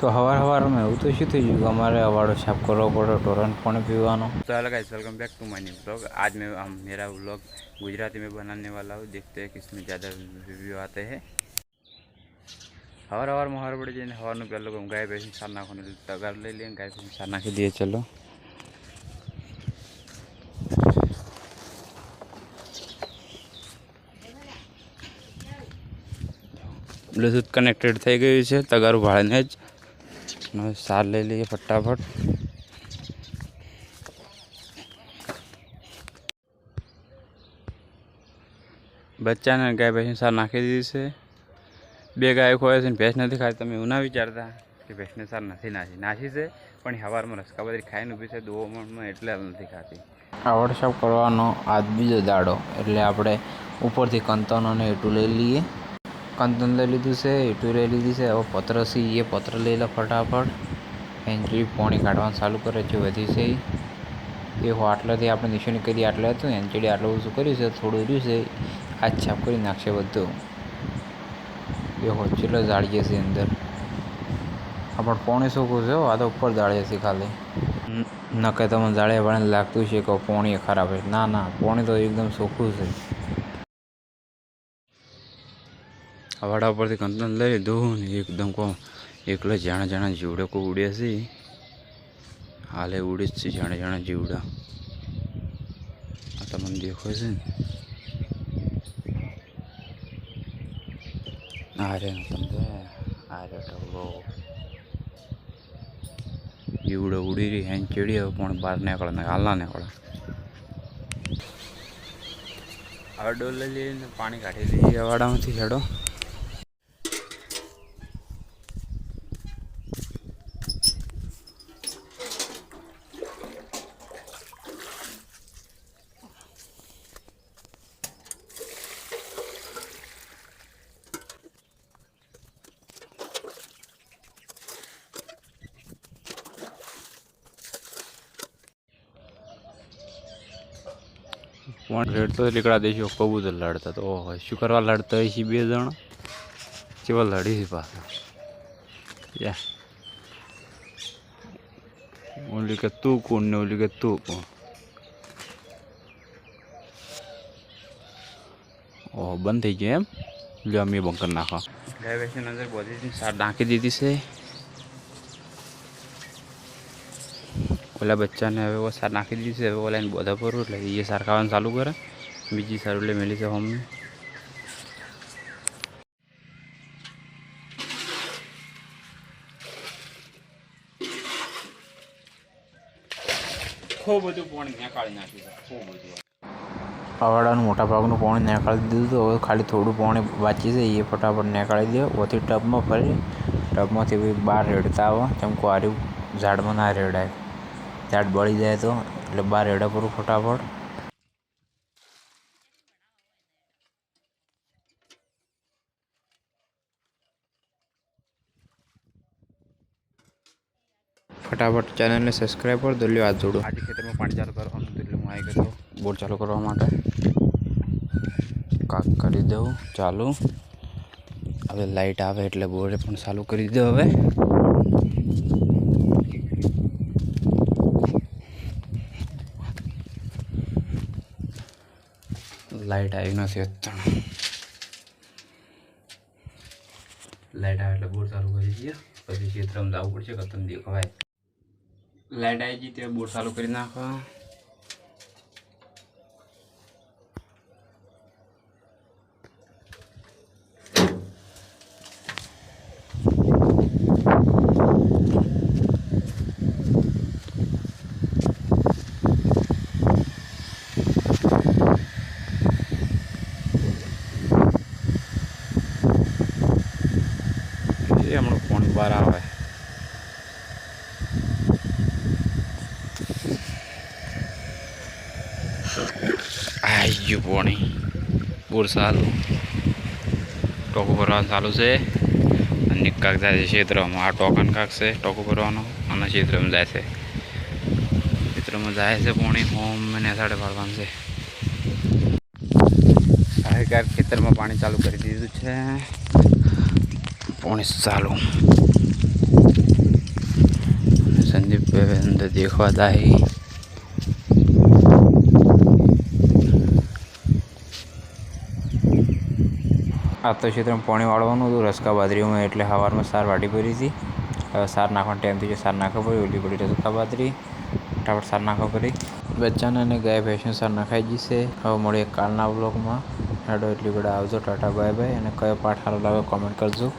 तो हवार में એવું तो શું થઈ ગયું हमारे अवार्ड साफ करवा पड़ो टोरेंट पानी पीवानो। तो hello guys, welcome back to my new vlog. आज मैं मेरा व्लॉग गुजराती में बनाने वाला हूँ। देखते हैं किसमें ज़्यादा रिव्यू आते हैं। हवार में हवार पड़े जाए हवार पहले गाय भैंस सार नाखने तगार ले लिए गाय भैंस सार नाखी दिए। चलो ब्लूटूथ कनेक्टेड थी गई है। तगारू भाड़े ज सार ले लीए फटाफट। बच्चा ने गाय भैंस सार नाखी दी है। बे गाय खोए से भैंस नहीं खाती। तब ना विचारता कि भैंस ने सार नहीं नाखी से पण हवार में रसका बधी खाई उभी है 2 में एटले नहीं खाती। आवड़ साफ करवानो आज बीजो दाड़ो એટલે આપણે ઉપરથી કંતન અને એટું લઈ લઈએ। કંતન લઈ લીધું છે, એટું લઈ લીધી છે। હવે પત્ર છે એ પત્ર લઈ લે ફટાફટ। એન્ટ્રી પાણી કાઢવાનું ચાલુ કરે છે વધી છે એ આટલાથી આપણે નિશાની કરી આટલે હતું એન્ચડી આટલું ઓછું કર્યું છે થોડું રહ્યું છે આ છાપ કરી નાખશે બધું એ હોચેલો જાળીએ છે અંદર આપણે પાણી સૂકું છે આ તો ઉપર જાળીએ છે ખાલી ન કે તમને જાળીયા વાળાને લાગતું છે કે પાણી ખરાબ છે ના ના પાણી તો એકદમ ચોખ્ખું છે। हवाड़ा पर कंतन ले लीधुं ने एकदम को एकला जाना जाना जीवड़ा को उड़्या से हाले उड़े से जाने जाना जीवड़ा आ तमने देखो छे आरे तमने आरे टलो जीवड़ा उड़ी रही है चढ़ी है पण बाहर निकलना हालना निकला। हवा डोल ले लिए पानी काढ़ी लीजिए हवाड़ा में थी हेडो। रेड तो लिकड़ा दे कबूतर लड़ता तो शू करवा लड़ता है 2 जण केवल लड़ी थी पासा या ओली के तू कौन ने ओली के तू कौन ओ बंद थी गया एम जो अमी बंकर नाखा गाय भैंस नजर बधी सार नाखी दीधी से ओला बच्चा ने हवे वो सार नाखी दी है। ओला बोधा पर એટલે ये सार खावा चालू करे बीजी सार એટલે मेली से हम में खूब બધું પાણી નીકાળી નાખ્યું છે खूब બધું પાવાડાનું મોટા ભાગનું પાણી નીકાળી દીધું તો હવે ખાલી થોડું પાણી બાકી છે એ ફટાફટ નીકાળી દે ઓથી ટબમાં ફરી ટબમાંથી બહાર રેડતા આવો કેમ કે આર્યું ઝાડમાં ના રેડાય झाड़ बड़ी जाए तो એટલે बार हेड़ा पर फटाफट फटाफट चैनल ने सब्सक्राइब कर दो लो हाथ जोड़ो। आज खेतर में पानी चालू करवा तो मैं आई गयो बोर चालू करवा माटे काक करी दो चालू। हवे लाइट आवे એટલે બોરે પણ ચાલુ કરી દો। હવે लाइट आई नहीं लाइट आए बोर चालू कर दीजिए पीछे क्षेत्र में जाव पड़े खत्म देखवाय लाइट आई गई तो बोर चालू कर नाखो। हम फोन बार आवे आई गयु पानी बोर चालू टोको भरवा चालू से निकाक जाए क्षेत्र में आ टोकन काक से टोको भरवा क्षेत्र में जाए क्षेत्र में जाए से पानी होम में नेसाड़े भरवा से आखिरकार खेतर में पानी चालू कर दीधुं छे पानी चालू। અંદર દેખવા દાહી આ તો ક્ષેત્રમાં પાણી વાળવાનું હતું રસકા બાજરીમાં, એટલે સવારમાં સાર વાટી પડી હતી. હવે સાર નાખવાનો ટાઈમ થઈ ગયો, સાર નાખવા પડી. ઓલી પડી રસકા બાજરી, ફટાફટ સાર નાખવા પડી. બચ્ચાને અને ગાય ભેંસને સાર નખાઈ જશે. હવે મળીએ કાલના બ્લોગમાં. હેડો એટલી બધા આવજો, ટાટા બાય બાય. અને કયો પાઠ સારો લાગે કોમેન્ટ કરજો.